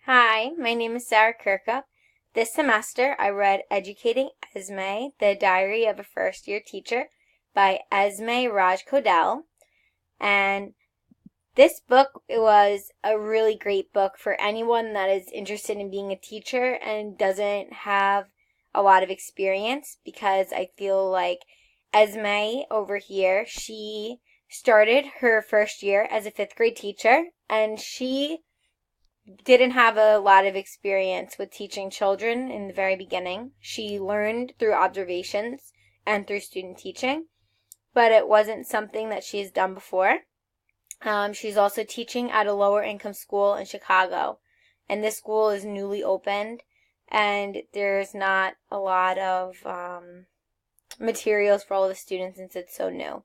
Hi, my name is Sarah Kirkup. This semester I read Educating Esme, The Diary of a First Year Teacher by Esme Raj Kodal. And this book was a really great book for anyone that is interested in being a teacher and doesn't have a lot of experience, because I feel like Esme over here, she started her first year as a fifth grade teacher, and she didn't have a lot of experience with teaching children in the very beginning. She learned through observations and through student teaching, but it wasn't something that she's done before. She's also teaching at a lower income school in Chicago, and this school is newly opened, and there's not a lot of materials for all the students since it's so new.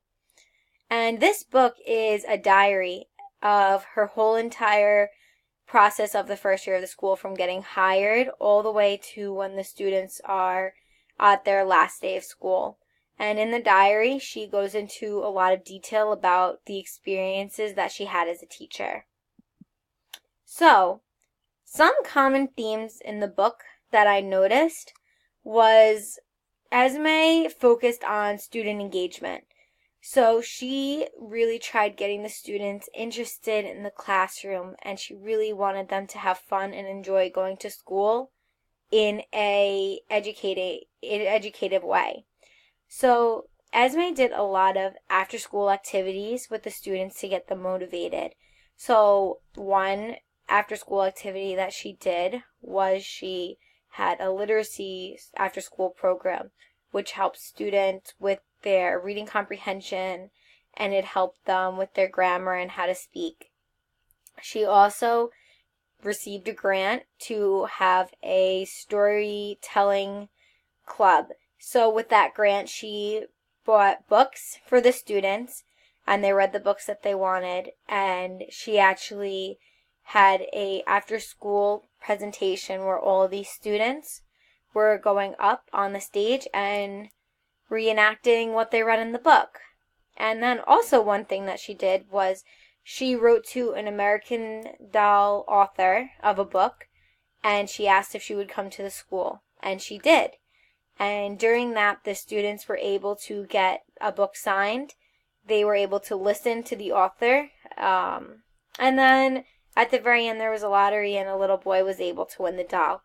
And this book is a diary of her whole entire process of the first year of the school, from getting hired all the way to when the students are at their last day of school. And in the diary, she goes into a lot of detail about the experiences that she had as a teacher. So, some common themes in the book that I noticed was Esme focused on student engagement. So she really tried getting the students interested in the classroom, and she really wanted them to have fun and enjoy going to school in an educative way. So Esme did a lot of after-school activities with the students to get them motivated. So one after-school activity that she did was she had a literacy after-school program, which helps students with their reading comprehension, and it helped them with their grammar and how to speak. She also received a grant to have a storytelling club. So with that grant, she bought books for the students, and they read the books that they wanted, and she actually had a after-school presentation where all of these students were going up on the stage and reenacting what they read in the book. And then also one thing that she did was she wrote to an American Doll author of a book, and she asked if she would come to the school, and she did. And during that, the students were able to get a book signed. They were able to listen to the author. And then at the very end, there was a lottery, and a little boy was able to win the doll.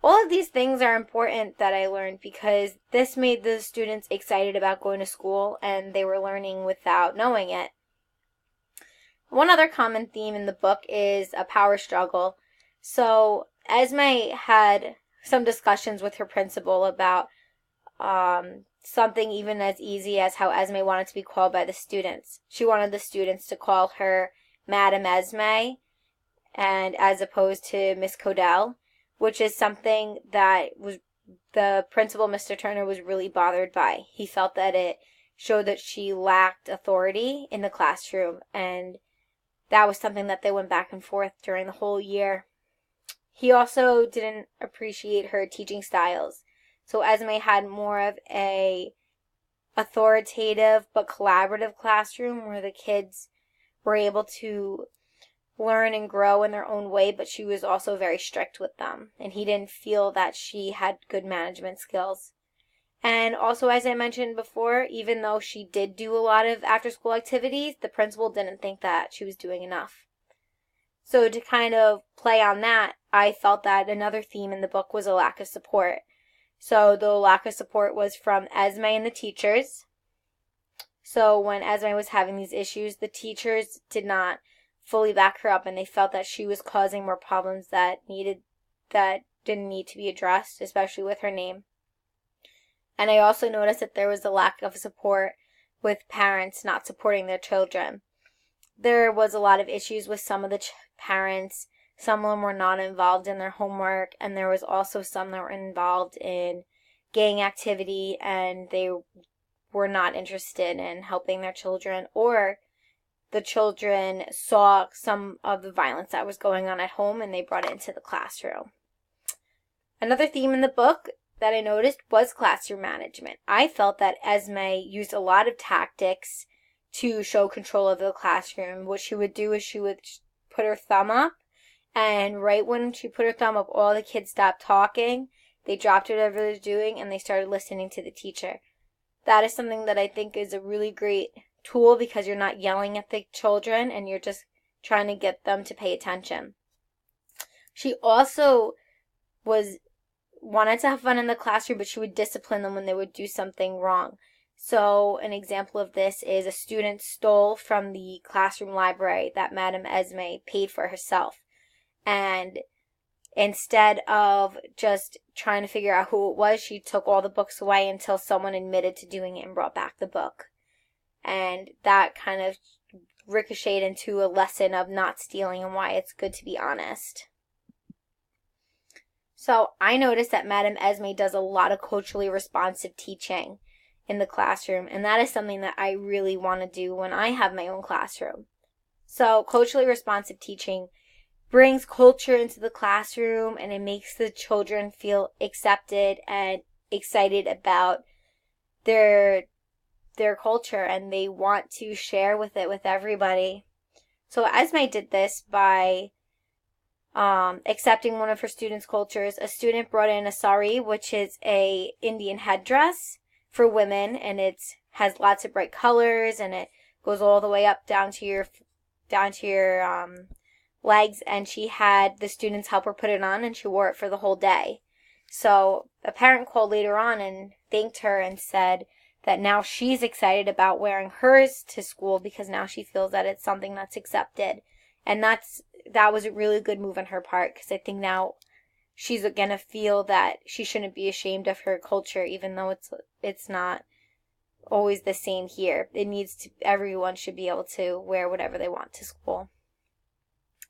All of these things are important that I learned, because this made the students excited about going to school, and they were learning without knowing it. One other common theme in the book is a power struggle. So Esme had some discussions with her principal about something even as easy as how Esme wanted to be called by the students. She wanted the students to call her Madam Esme, and as opposed to Miss Kodal, which is something that was the principal, Mr. Turner, was really bothered by. He felt that it showed that she lacked authority in the classroom, and that was something that they went back and forth during the whole year. He also didn't appreciate her teaching styles. So Esme had more of a authoritative but collaborative classroom where the kids were able to learn and grow in their own way, but she was also very strict with them, and he didn't feel that she had good management skills. And also, as I mentioned before, even though she did do a lot of after-school activities, the principal didn't think that she was doing enough. So to kind of play on that, I felt that another theme in the book was a lack of support. So the lack of support was from Esme and the teachers. So when Esme was having these issues, the teachers did not fully back her up, and they felt that she was causing more problems that didn't need to be addressed, especially with her name. And I also noticed that there was a lack of support with parents not supporting their children. There was a lot of issues with some of the parents. Some of them were not involved in their homework, and there was also some that were involved in gang activity, and they were not interested in helping their children, or the children saw some of the violence that was going on at home, and they brought it into the classroom. Another theme in the book that I noticed was classroom management. I felt that Esme used a lot of tactics to show control of the classroom. What she would do is she would put her thumb up And right when she put her thumb up, all the kids stopped talking. They dropped whatever they're doing and they started listening to the teacher. That is something that I think is a really great tool because you're not yelling at the children and you're just trying to get them to pay attention. She also wanted to have fun in the classroom, but she would discipline them when they would do something wrong. So an example of this is a student stole from the classroom library that Madame Esme paid for herself. And instead of just trying to figure out who it was, she took all the books away until someone admitted to doing it and brought back the book. And that kind of ricocheted into a lesson of not stealing and why it's good to be honest. So I noticed that Madame Esme does a lot of culturally responsive teaching in the classroom, and that is something that I really want to do when I have my own classroom. So culturally responsive teaching brings culture into the classroom, and it makes the children feel accepted and excited about their culture, and they want to share with it with everybody. So Esme did this by accepting one of her students' cultures. A student brought in a sari, which is a Indian headdress for women, and it has lots of bright colors, and it goes all the way up down to your legs. And she had the students help her put it on, and she wore it for the whole day. So a parent called later on and thanked her and said that now she's excited about wearing hers to school because now she feels that it's something that's accepted. And that was a really good move on her part, because I think now she's going to feel that she shouldn't be ashamed of her culture, even though it's not always the same here. Everyone should be able to wear whatever they want to school.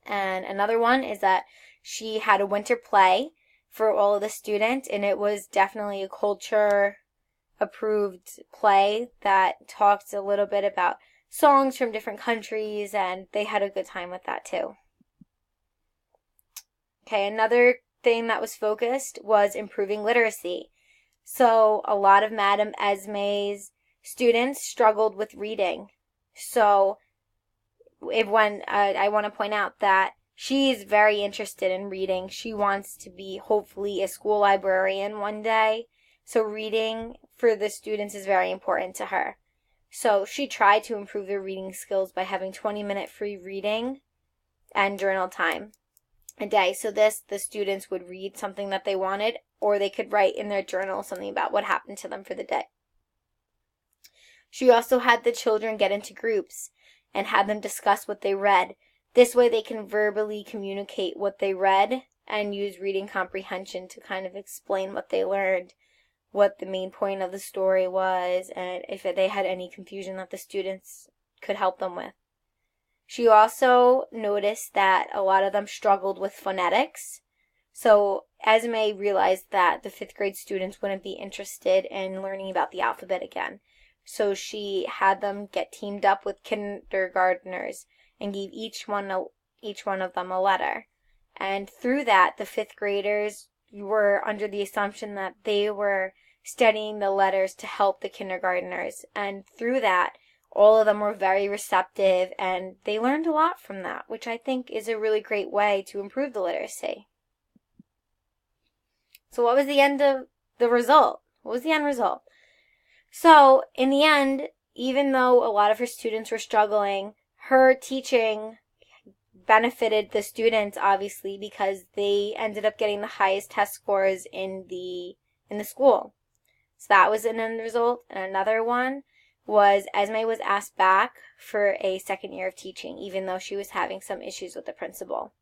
And another one is that she had a winter play for all of the students, and it was definitely a culture approved play that talked a little bit about songs from different countries, and they had a good time with that too. Okay, another thing that was focused was improving literacy. So a lot of Madame Esme's students struggled with reading. So I want to point out that she's very interested in reading. She wants to be hopefully a school librarian one day. So reading for the students is very important to her. So she tried to improve their reading skills by having 20-minute free reading and journal time a day. So the students would read something that they wanted, or they could write in their journal something about what happened to them for the day. She also had the children get into groups and had them discuss what they read. This way they can verbally communicate what they read and use reading comprehension to kind of explain what they learned, what the main point of the story was, and if they had any confusion that the students could help them with. She also noticed that a lot of them struggled with phonetics. So Esme realized that the 5th grade students wouldn't be interested in learning about the alphabet again. So she had them get teamed up with kindergartners and gave each one of them a letter. And through that, the 5th graders were under the assumption that they were studying the letters to help the kindergartners. And through that, all of them were very receptive, and they learned a lot from that, which I think is a really great way to improve the literacy. So what was the end result? What was the end result? So in the end, even though a lot of her students were struggling, her teaching benefited the students, obviously, because they ended up getting the highest test scores in the school. So that was an end result. And another one was Esme was asked back for a second year of teaching, even though she was having some issues with the principal.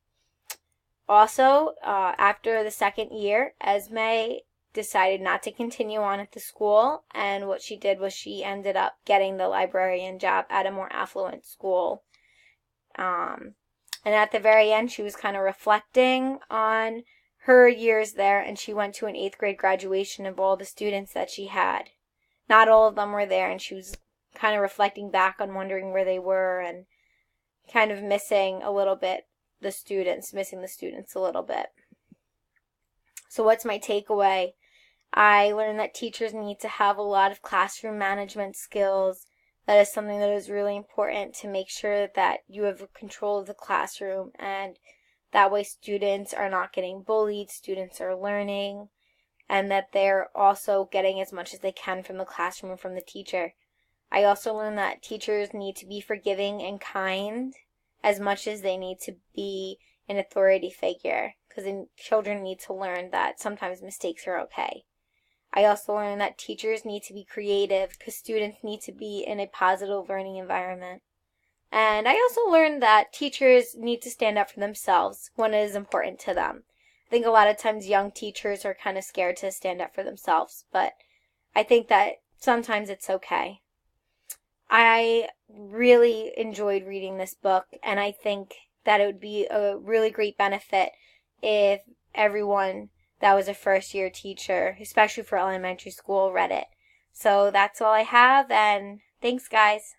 Also, after the second year, Esme decided not to continue on at the school, and what she did was she ended up getting the librarian job at a more affluent school. And at the very end, she was kind of reflecting on her years there, and she went to an 8th grade graduation of all the students that she had. Not all of them were there, and she was kind of reflecting back on wondering where they were and kind of missing the students a little bit. So what's my takeaway? I learned that teachers need to have a lot of classroom management skills. That is something that is really important to make sure that you have control of the classroom and That way students are not getting bullied, students are learning, and that they're also getting as much as they can from the classroom and from the teacher. I also learned that teachers need to be forgiving and kind as much as they need to be an authority figure, because children need to learn that sometimes mistakes are okay. I also learned that teachers need to be creative because students need to be in a positive learning environment. And I also learned that teachers need to stand up for themselves when it is important to them. I think a lot of times young teachers are kind of scared to stand up for themselves, but I think that sometimes it's okay. I really enjoyed reading this book, and I think that it would be a really great benefit if everyone that was a first-year teacher, especially for elementary school, read it. So that's all I have, and thanks, guys.